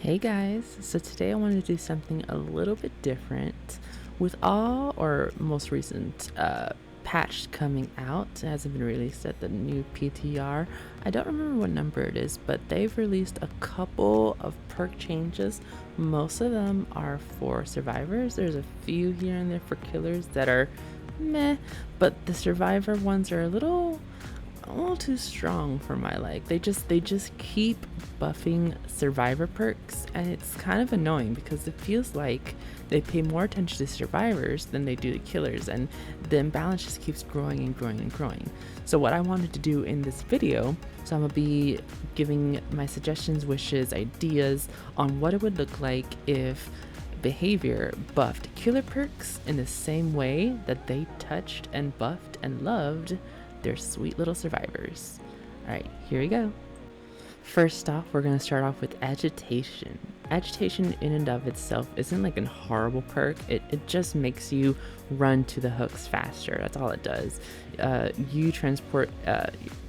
Hey guys, so today I wanted to do something a little bit different. With all or most recent patch coming out, it hasn't been released at the new PTR. I don't remember what number it is, but they've released a couple of perk changes. Most of them are for survivors. There's a few here and there for killers that are meh, but the survivor ones are a little too strong for my like. They just keep buffing survivor perks, and it's kind of annoying because it feels like they pay more attention to survivors than they do to killers, and the imbalance just keeps growing and growing and growing. So what I wanted to do in this video, so I'm gonna be giving my suggestions, wishes, ideas on what it would look like if behavior buffed killer perks in the same way that they touched and buffed and loved their sweet little survivors. Alright, here we go. First off, we're going to start off with Agitation. Agitation in and of itself isn't like a horrible perk. It just makes you run to the hooks faster. That's all it does. You transport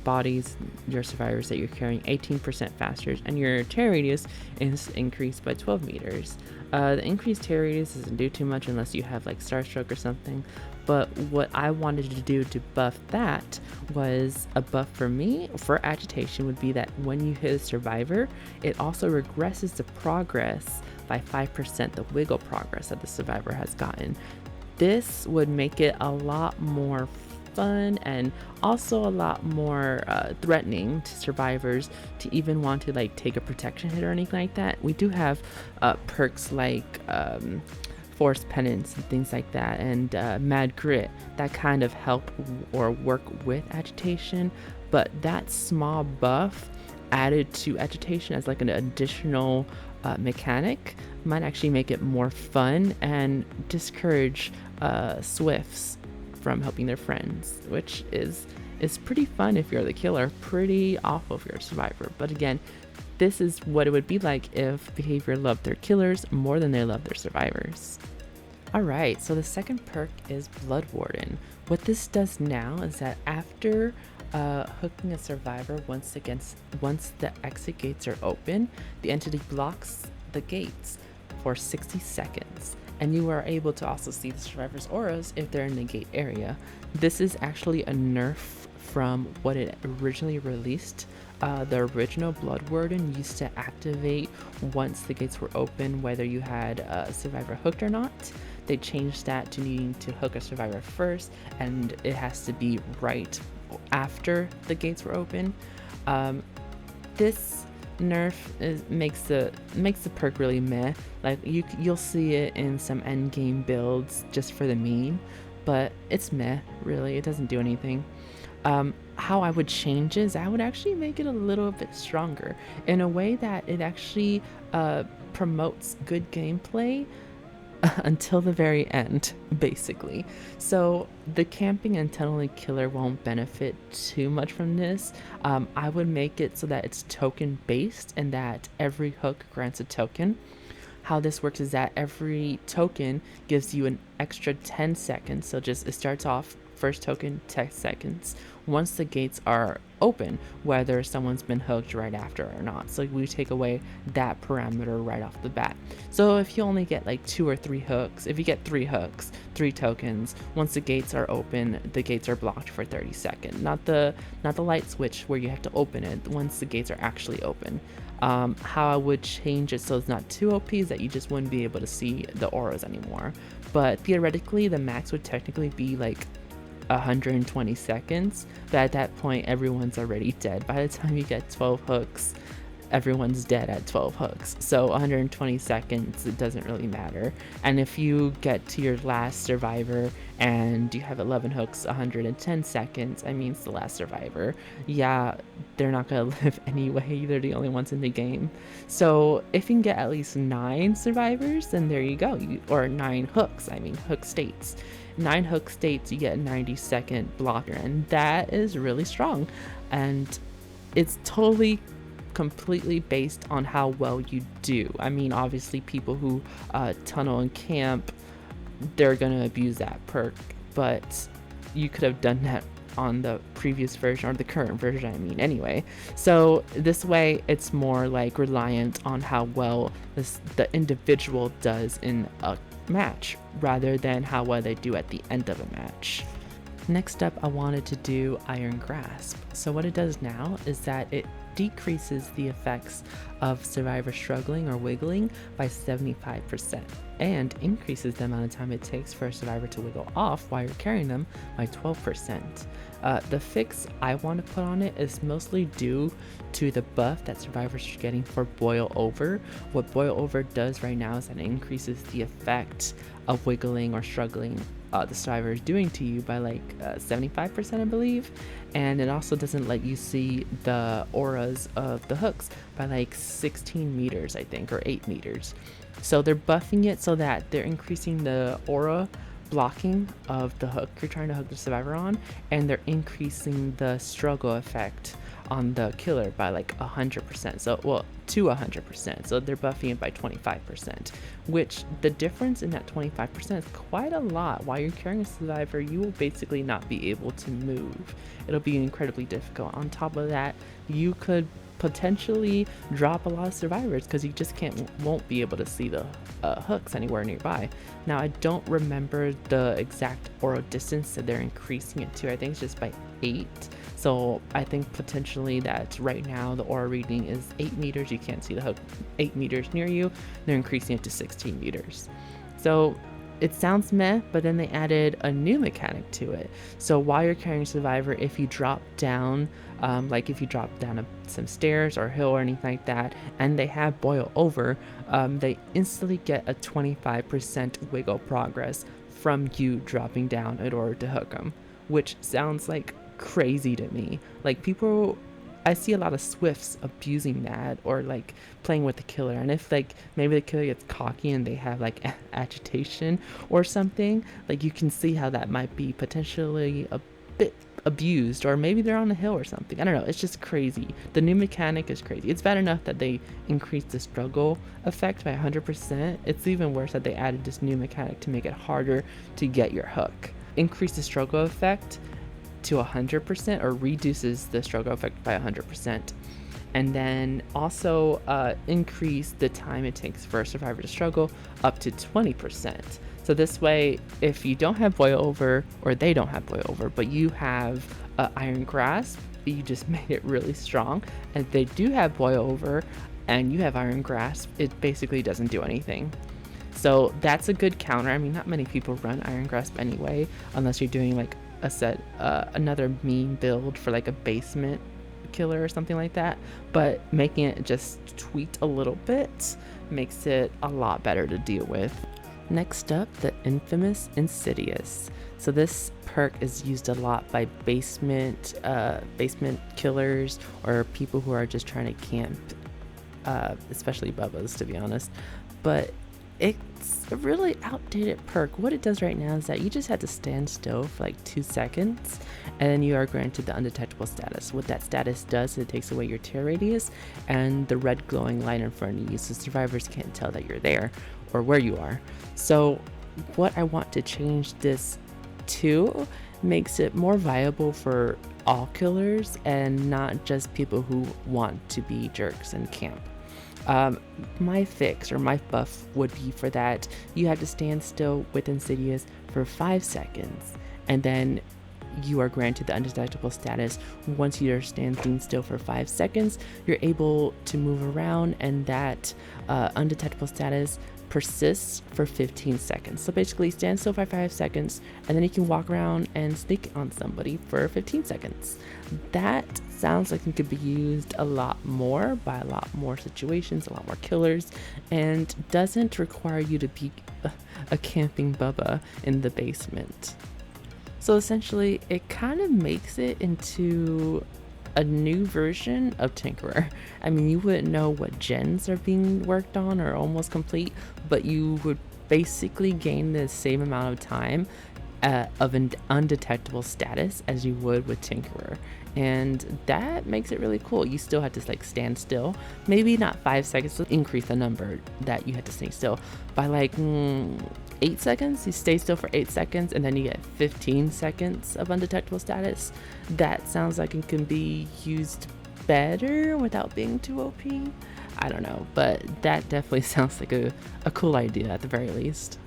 bodies, your survivors that you're carrying 18% faster, and your tear radius is increased by 12 meters. The increased tear radius doesn't do too much unless you have like Starstroke or something, but what I wanted to do to buff that was a buff for me for Agitation would be that when you hit a survivor, it also regresses the progress by 5%, the wiggle progress that the survivor has gotten. This would make it a lot more fun and also a lot more threatening to survivors to even want to like take a protection hit or anything like that. We do have perks like Force Penance and things like that, and Mad Grit that kind of help or work with Agitation, but that small buff added to Agitation as like an additional mechanic might actually make it more fun and discourage Swifts from helping their friends, which is pretty fun if you're the killer, pretty awful if you're a survivor. But again, this is what it would be like if behavior loved their killers more than they love their survivors. Alright, so the second perk is Blood Warden. What this does now is that after hooking a survivor once the exit gates are open, the entity blocks the gates for 60 seconds. And you are able to also see the survivor's auras if they're in the gate area. This is actually a nerf from what it originally released. The original Blood Warden used to activate once the gates were open, whether you had a survivor hooked or not. They changed that to needing to hook a survivor first, and it has to be right after the gates were open. This nerf makes the perk really meh. Like you'll see it in some end game builds just for the meme, but it's meh, really. It doesn't do anything. How I would change is I would actually make it a little bit stronger in a way that it actually promotes good gameplay until the very end, basically. So the camping and tunneling killer won't benefit too much from this. I would make it so that it's token based and that every hook grants a token. How this works is that every token gives you an extra 10 seconds. So it starts off first token 10 seconds once the gates are open, whether someone's been hooked right after or not. So we take away that parameter right off the bat. So if you only get like 2 or 3 hooks, if you get 3 hooks, 3 tokens, once the gates are open, the gates are blocked for 30 seconds. Not the light switch where you have to open it once the gates are actually open. How I would change it so it's not too OP is that you just wouldn't be able to see the auras anymore. But theoretically, the max would technically be like 120 seconds, but at that point everyone's already dead. By the time you get 12 hooks, everyone's dead at 12 hooks. So 120 seconds, it doesn't really matter. And if you get to your last survivor and you have 11 hooks, 110 seconds, I mean, it's the last survivor. Yeah, they're not gonna live anyway. They're the only ones in the game. So if you can get at least 9 survivors, then there you go. Or 9 hooks, I mean, hook states. 9 hook states, you get a 90-second blocker, and that is really strong. And it's totally completely based on how well you do. I mean, obviously people who tunnel and camp, they're gonna abuse that perk, but you could have done that on the previous version, or the current version I mean anyway. So this way it's more like reliant on how well the individual does in a match rather than how well they do at the end of a match. Next up, I wanted to do Iron Grasp. So what it does now is that it decreases the effects of survivor struggling or wiggling by 75% and increases the amount of time it takes for a survivor to wiggle off while you're carrying them by 12%. The fix I want to put on it is mostly due to the buff that survivors are getting for Boil Over. What Boil Over does right now is that it increases the effect of wiggling or struggling the survivor is doing to you by like 75%, I believe, and it also doesn't let you see the auras of the hooks by like 16 meters, I think, or 8 meters. So they're buffing it so that they're increasing the aura blocking of the hook you're trying to hook the survivor on, and they're increasing the struggle effect on the killer by like 100%, so well, to 100%, so they're buffing it by 25%, which the difference in that 25% is quite a lot. While you're carrying a survivor, you will basically not be able to move. It'll be incredibly difficult. On top of that, you could potentially drop a lot of survivors because you just won't be able to see the hooks anywhere nearby. Now, I don't remember the exact aura distance that they're increasing it to. I think it's just by 8. So I think potentially that right now the aura reading is 8 meters. You can't see the hook 8 meters near you. They're increasing it to 16 meters. So it sounds meh, but then they added a new mechanic to it. So while you're carrying Survivor, if you drop down, like if you drop down some stairs or hill or anything like that, and they have Boil Over, they instantly get a 25% wiggle progress from you dropping down in order to hook them, which sounds like crazy to me. Like I see a lot of Swifts abusing that or like playing with the killer, and if like maybe the killer gets cocky and they have like agitation or something, like you can see how that might be potentially a bit abused, or maybe they're on a hill or something. I don't know, it's just crazy. The new mechanic is crazy. It's bad enough that they increased the struggle effect by 100%. It's even worse that they added this new mechanic to make it harder to get your hook. Increase the struggle effect to 100%, or reduces the struggle effect by 100%, and then also increase the time it takes for a survivor to struggle up to 20%. So this way, if you don't have Boil Over, or they don't have Boil Over, but you have Iron Grasp, you just made it really strong, and if they do have Boil Over and you have Iron Grasp, it basically doesn't do anything. So that's a good counter. I mean, not many people run Iron Grasp anyway, unless you're doing like another meme build for like a basement killer or something like that, but making it just tweaked a little bit makes it a lot better to deal with. Next up, the infamous Insidious. So this perk is used a lot by basement killers or people who are just trying to camp, especially Bubbas, to be honest. But it's a really outdated perk. What it does right now is that you just have to stand still for like 2 seconds, and then you are granted the undetectable status. What that status does is it takes away your tear radius and the red glowing light in front of you, so survivors can't tell that you're there or where you are. So what I want to change this to makes it more viable for all killers and not just people who want to be jerks and camp. My fix or my buff would be for that you have to stand still with Insidious for 5 seconds, and then you are granted the undetectable status. Once you're standing still for 5 seconds, you're able to move around, and that undetectable status persists for 15 seconds. So basically stand still for 5 seconds, and then you can walk around and sneak on somebody for 15 seconds. That sounds like it could be used a lot more by a lot more situations, a lot more killers, and doesn't require you to be a camping Bubba in the basement. So essentially it kind of makes it into a new version of Tinkerer. I mean, you wouldn't know what gens are being worked on or almost complete, but you would basically gain the same amount of time of an undetectable status as you would with Tinkerer, and that makes it really cool. You still have to like stand still, maybe not 5 seconds, to increase the number that you have to stay still by like 8 seconds. You stay still for 8 seconds and then you get 15 seconds of undetectable status. That sounds like it can be used better without being too OP. I don't know, but that definitely sounds like a cool idea at the very least.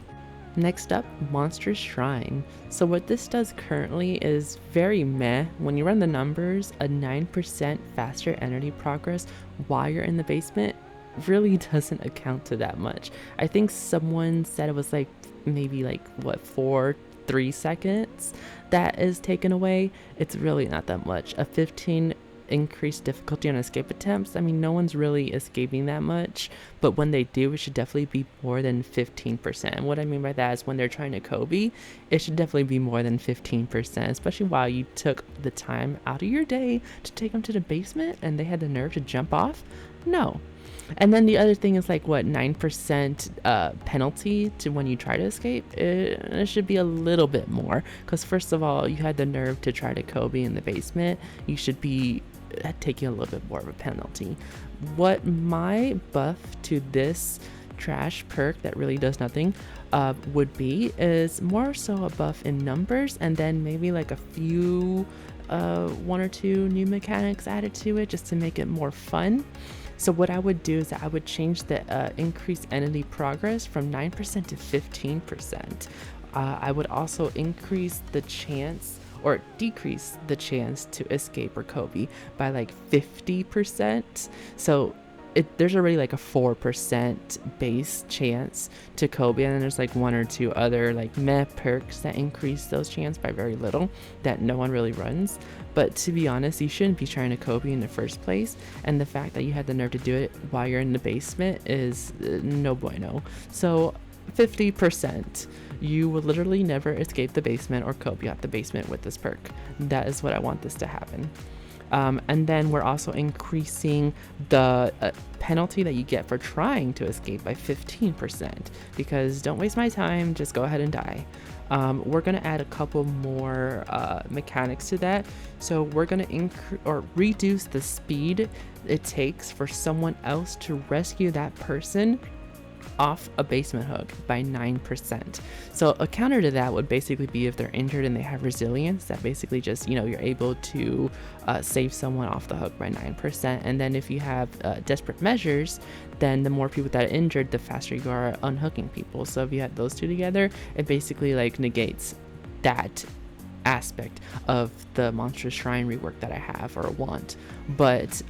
Next up, Monstrous Shrine. So what this does currently is very meh. When you run the numbers, a 9% faster energy progress while you're in the basement really doesn't account to that much. I think someone said it was like maybe like what 3 seconds that is taken away. It's really not that much. A 15 increased difficulty on escape attempts. I mean, no one's really escaping that much, but when they do, it should definitely be more than 15%. And what I mean by that is when they're trying to Kobe, it should definitely be more than 15%, especially while you took the time out of your day to take them to the basement and they had the nerve to jump off. No. And then the other thing is like what 9% penalty to when you try to escape. It should be a little bit more, because first of all, you had the nerve to try to Kobe in the basement. You should be taking a little bit more of a penalty. What my buff to this trash perk that really does nothing would be is more so a buff in numbers, and then maybe like a few 1 or 2 new mechanics added to it just to make it more fun. So what I would do is that I would change the increased entity progress from 9% to 15%. I would also increase the chance or decrease the chance to escape or Kobe by like 50%. So there's already like a 4% base chance to Kobe, and then there's like 1 or 2 other like meh perks that increase those chances by very little that no one really runs. But to be honest, you shouldn't be trying to Kobe in the first place, and the fact that you had the nerve to do it while you're in the basement is no bueno. So 50%, you will literally never escape the basement or Kobe out the basement with this perk. That is what I want this to happen. And then we're also increasing the penalty that you get for trying to escape by 15%, because don't waste my time, just go ahead and die. We're going to add a couple more mechanics to that. So we're going to reduce the speed it takes for someone else to rescue that person off a basement hook by 9%. So a counter to that would basically be if they're injured and they have resilience, that basically just, you're able to save someone off the hook by 9%. And then if you have desperate measures, then the more people that are injured, the faster you are unhooking people. So if you have those two together, it basically like negates that aspect of the Monstrous Shrine rework that I have or want. But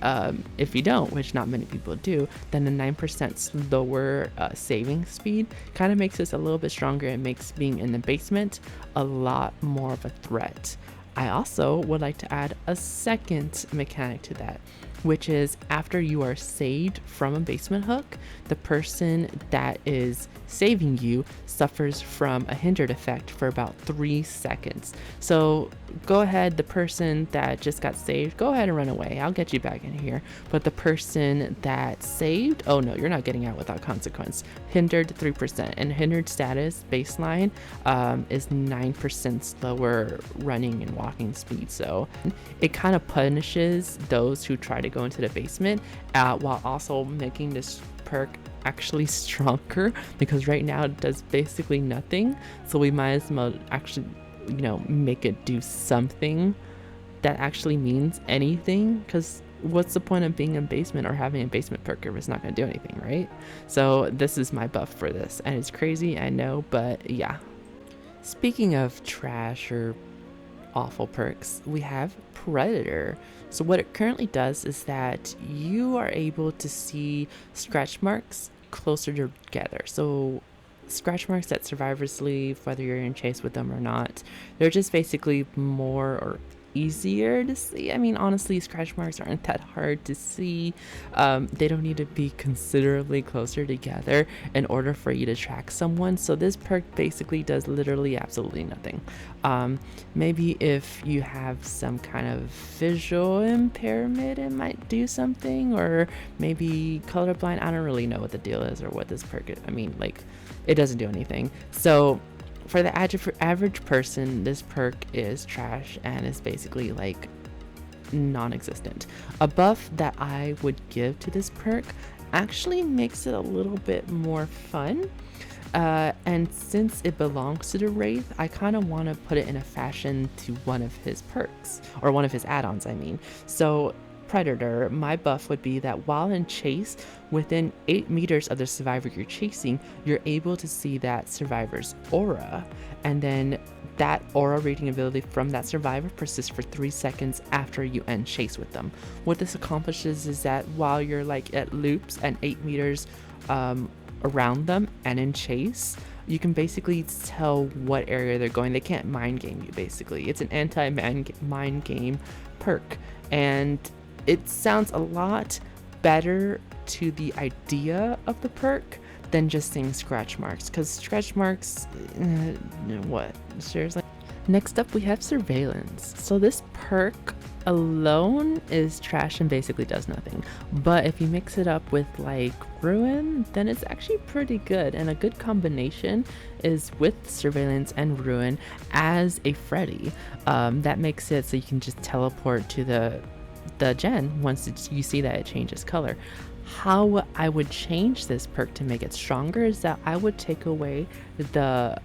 if you don't, which not many people do, then the 9% slower saving speed kind of makes this a little bit stronger. It makes being in the basement a lot more of a threat. I also would like to add a second mechanic to that, which is after you are saved from a basement hook, the person that is saving you suffers from a hindered effect for about 3 seconds. So go ahead, the person that just got saved, go ahead and run away. I'll get you back in here. But the person that saved, oh no, you're not getting out without consequence. Hindered 3%, and hindered status baseline is 9% slower running and walking speed. So it kind of punishes those who try to go into the basement while also making this perk actually stronger, because right now it does basically nothing. So we might as well actually make it do something that actually means anything, because what's the point of being in basement or having a basement perk if it's not going to do anything, right? So this is my buff for this, and it's crazy, I know, but yeah. Speaking of trash or awful perks, we have Predator. So what it currently does is that you are able to see scratch marks closer together. So scratch marks that survivors leave, whether you're in chase with them or not, they're just basically more or easier to see. I mean, honestly, scratch marks aren't that hard to see. They don't need to be considerably closer together in order for you to track someone. So this perk basically does literally absolutely nothing. Maybe if you have some kind of visual impairment, it might do something, or maybe colorblind. I don't really know what the deal is or what this perk is. I mean, like, it doesn't do anything. So for the average person, this perk is trash and is basically like non-existent. A buff that I would give to this perk actually makes it a little bit more fun. And since it belongs to the Wraith, I kind of want to put it in a fashion to one of his perks, or one of his add-ons, I mean. So Predator, my buff would be that while in chase, within 8 meters of the survivor you're chasing, you're able to see that survivor's aura. And then that aura reading ability from that survivor persists for 3 seconds after you end chase with them. What this accomplishes is that while you're like at loops and 8 meters around them and in chase, you can basically tell what area they're going. They can't mind game you, basically. It's an anti-mind game perk, and it sounds a lot better to the idea of the perk than just saying scratch marks, because scratch marks, what? Seriously? Next up, we have surveillance. So this perk alone is trash and basically does nothing. But if you mix it up with like ruin, then it's actually pretty good. And a good combination is with surveillance and ruin as a Freddy. That makes it so you can just teleport to the gen once you see that it changes color. How I would change this perk to make it stronger is that I would take away the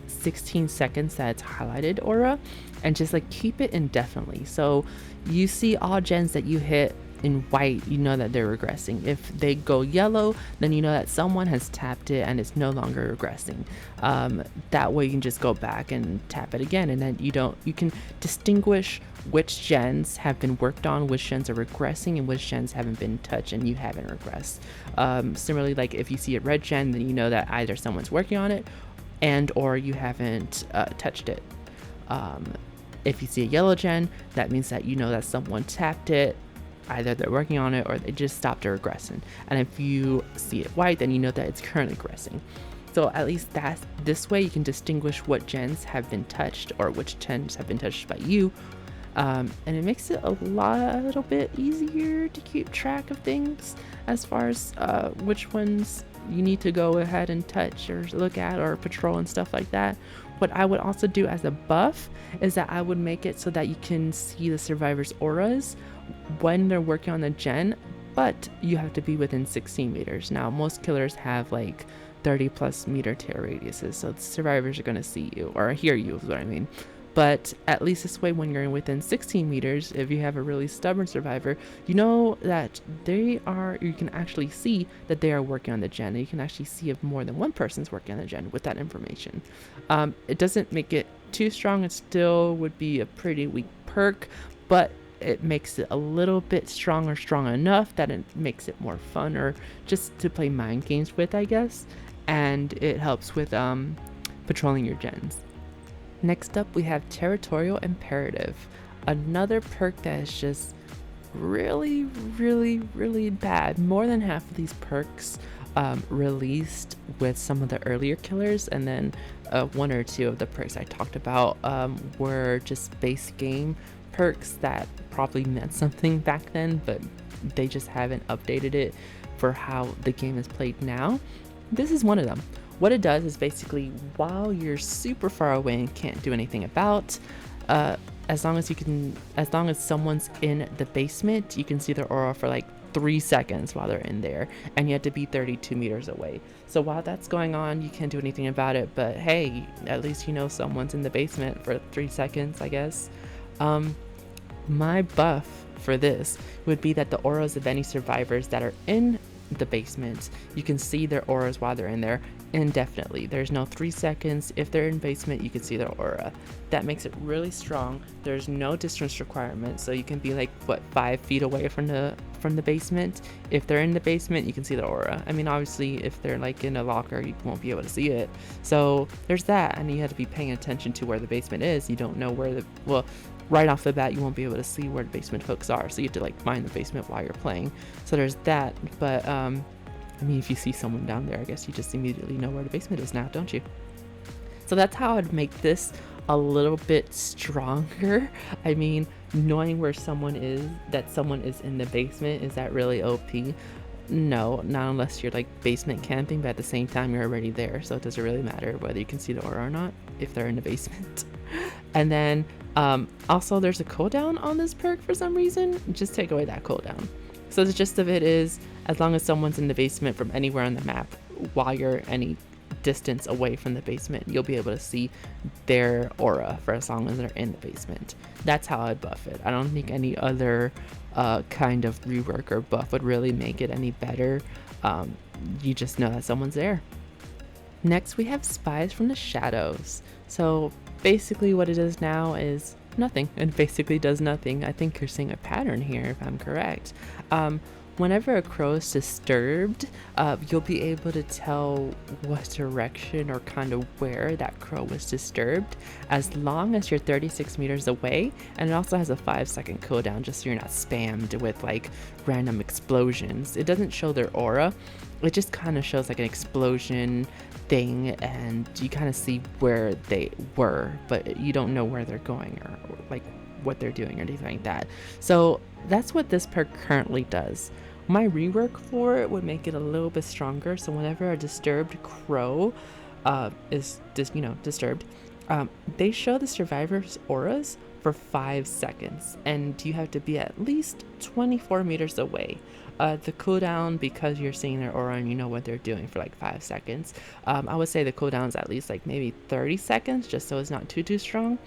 16 seconds that it's highlighted aura and just like keep it indefinitely. So you see all gens that you hit in white, you know that they're regressing. If they go yellow, then you know that someone has tapped it and it's no longer regressing. That way you can just go back and tap it again, and then you can distinguish which gens have been worked on, which gens are regressing, and which gens haven't been touched and you haven't regressed. Similarly, like if you see a red gen, then you know that either someone's working on it and or you haven't touched it. If you see a yellow gen, that means that you know that someone tapped it, either they're working on it or they just stopped regressing. And if you see it white, then you know that it's currently regressing. So at least this way you can distinguish what gens have been touched or which gens have been touched by you. And it makes it a little bit easier to keep track of things as far as which ones you need to go ahead and touch or look at or patrol and stuff like that. What I would also do as a buff is that I would make it so that you can see the survivor's auras when they're working on the gen, but you have to be within 16 meters. Now, most killers have like 30 plus meter tear radiuses, so the survivors are going to see you or hear you is what I mean. But at least this way, when you're within 16 meters, if you have a really stubborn survivor, you know that you can actually see that they are working on the gen. And you can actually see if more than one person's working on the gen with that information. It doesn't make it too strong. It still would be a pretty weak perk, but it makes it a little bit strong enough that it makes it more fun or just to play mind games with, I guess. And it helps with patrolling your gens. Next up, we have Territorial Imperative, another perk that is just really, really, really bad. More than half of these perks released with some of the earlier killers, and then one or two of the perks I talked about were just base game perks that probably meant something back then, but they just haven't updated it for how the game is played now. This is one of them. What it does is basically, while you're super far away and can't do anything about, as long as someone's in the basement, you can see their aura for like 3 seconds while they're in there, and you have to be 32 meters away. So while that's going on, you can't do anything about it, but hey, at least you know someone's in the basement for 3 seconds, I guess. My buff for this would be that the auras of any survivors that are in the basement, you can see their auras while they're in there indefinitely. There's no 3 seconds. If they're in basement, you can see their aura. That makes it really strong. There's no distance requirement, so you can be like 5 feet away from the basement. If they're in the basement, you can see the aura. I mean, obviously if they're like in a locker, you won't be able to see it. So there's that, and you have to be paying attention to where the basement is. You don't know where right off the bat, you won't be able to see where the basement hooks are, so you have to like find the basement while you're playing. So there's that. But I mean, if you see someone down there, I guess you just immediately know where the basement is now, don't you? So that's how I'd make this a little bit stronger. I mean, knowing where someone is in the basement, is that really OP? No, not unless you're like basement camping, but at the same time you're already there, so it doesn't really matter whether you can see the aura or not if they're in the basement. And then also there's a cooldown on this perk for some reason. Just take away that cooldown. So the gist of it is, as long as someone's in the basement from anywhere on the map while you're distance away from the basement, you'll be able to see their aura for as long as they're in the basement. That's how I'd buff it. I don't think any other kind of rework or buff would really make it any better. You just know that someone's there. Next, we have Spies from the Shadows. So basically what it is now is nothing. It basically does nothing. I think you're seeing a pattern here, if I'm correct. Whenever a crow is disturbed, you'll be able to tell what direction or kind of where that crow was disturbed as long as you're 36 meters away. And it also has a 5-second cooldown just so you're not spammed with like random explosions. It doesn't show their aura. It just kind of shows like an explosion thing, and you kind of see where they were, but you don't know where they're going or like what they're doing or anything like that. So that's what this perk currently does. My rework for it would make it a little bit stronger, so whenever a disturbed crow is disturbed, they show the survivor's auras for 5 seconds, and you have to be at least 24 meters away. The cooldown, because you're seeing their aura and you know what they're doing for like 5 seconds, I would say the cooldown is at least like maybe 30 seconds, just so it's not too strong.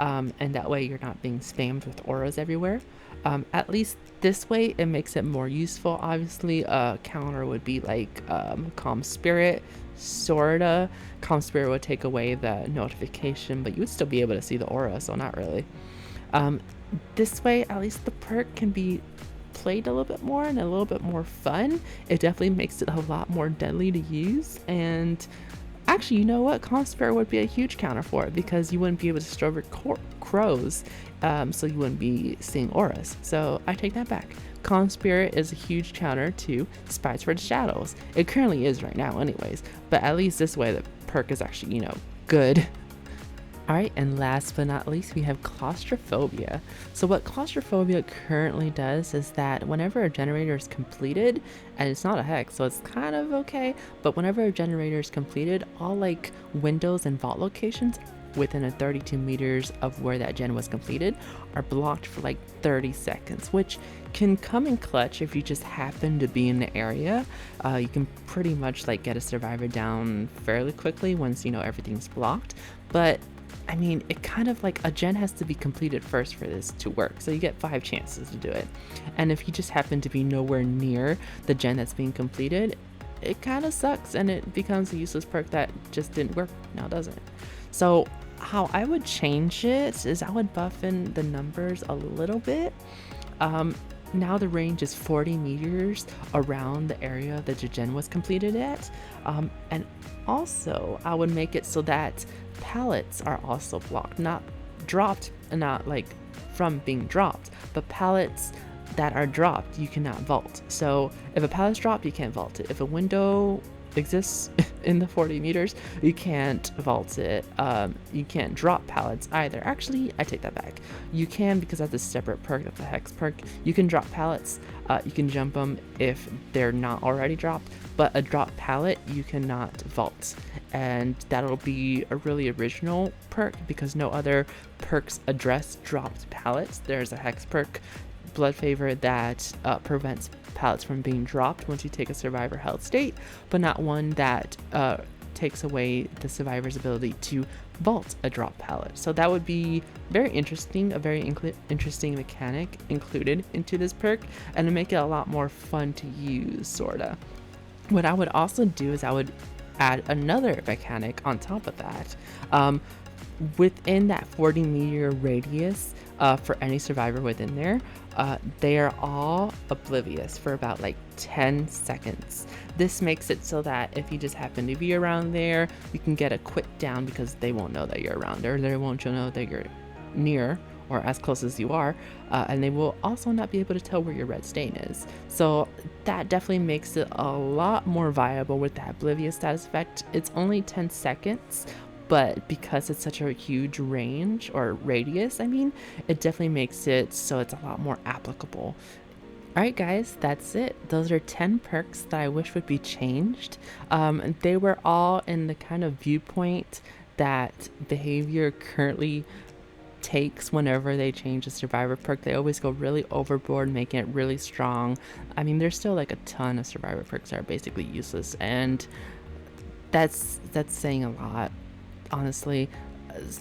And that way you're not being spammed with auras everywhere. At least this way it makes it more useful. Obviously a counter would be like Calm Spirit, sorta. Calm Spirit would take away the notification, but you would still be able to see the aura, so not really. This way at least the perk can be played a little bit more and a little bit more fun. It definitely makes it a lot more deadly to use, and actually, you know what? Calm Spirit would be a huge counter for it because you wouldn't be able to destroy crows, so you wouldn't be seeing auras. So I take that back. Calm Spirit is a huge counter to Spies for the Shadows. It currently is right now anyways, but at least this way the perk is actually, good. Alright, and last but not least, we have Claustrophobia. So what Claustrophobia currently does is that whenever a generator is completed, and it's not a hex, so it's kind of okay, but whenever a generator is completed, all like windows and vault locations within a 32 meters of where that gen was completed are blocked for like 30 seconds, which can come in clutch if you just happen to be in the area. You can pretty much like get a survivor down fairly quickly once everything's blocked, but I mean, it kind of like a gen has to be completed first for this to work. So you get 5 chances to do it. And if you just happen to be nowhere near the gen that's being completed, it kind of sucks and it becomes a useless perk that just didn't work. Now doesn't. So how I would change it is I would buff in the numbers a little bit. Now the range is 40 meters around the area that the gen was completed at. And also I would make it so that pallets are also blocked, not dropped, not like from being dropped, but pallets that are dropped you cannot vault. So if a pallet's dropped, you can't vault it. If a window exists in the 40 meters, you can't vault it. You can't drop pallets either. Actually, I take that back. You can, because that's a separate perk, that's a hex perk. You can drop pallets. You can jump them if they're not already dropped, but a drop pallet you cannot vault, and that'll be a really original perk because no other perks address dropped pallets. There's a hex perk, Blood Favor, that prevents pallets from being dropped once you take a survivor health state, but not one that takes away the survivor's ability to vault a drop pallet. So that would be very interesting, a very interesting mechanic included into this perk, and to make it a lot more fun to use, sorta. What I would also do is I would add another mechanic on top of that. Within that 40 meter radius, for any survivor within there, they are all oblivious for about like 10 seconds. This makes it so that if you just happen to be around there, you can get a quick down because they won't know that you're around there. They won't know that you're near or as close as you are, and they will also not be able to tell where your red stain is. So that definitely makes it a lot more viable with that oblivious status effect. It's only 10 seconds, but because it's such a huge range or radius, it definitely makes it so it's a lot more applicable. Alright guys, that's it. Those are 10 perks that I wish would be changed. They were all in the kind of viewpoint that behavior currently takes whenever they change a survivor perk. They always go really overboard, making it really strong. There's still like a ton of survivor perks that are basically useless, and that's saying a lot, honestly.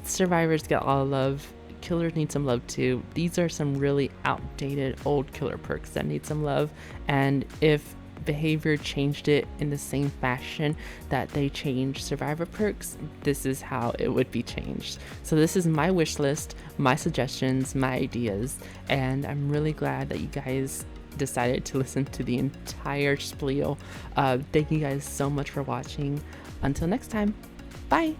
Survivors get all love. Killers need some love too. These are some really outdated old killer perks that need some love. And if behavior changed it in the same fashion that they changed survivor perks, this is how it would be changed. So this is my wish list, my suggestions, my ideas, and I'm really glad that you guys decided to listen to the entire spiel. Thank you guys so much for watching. Until next time, bye.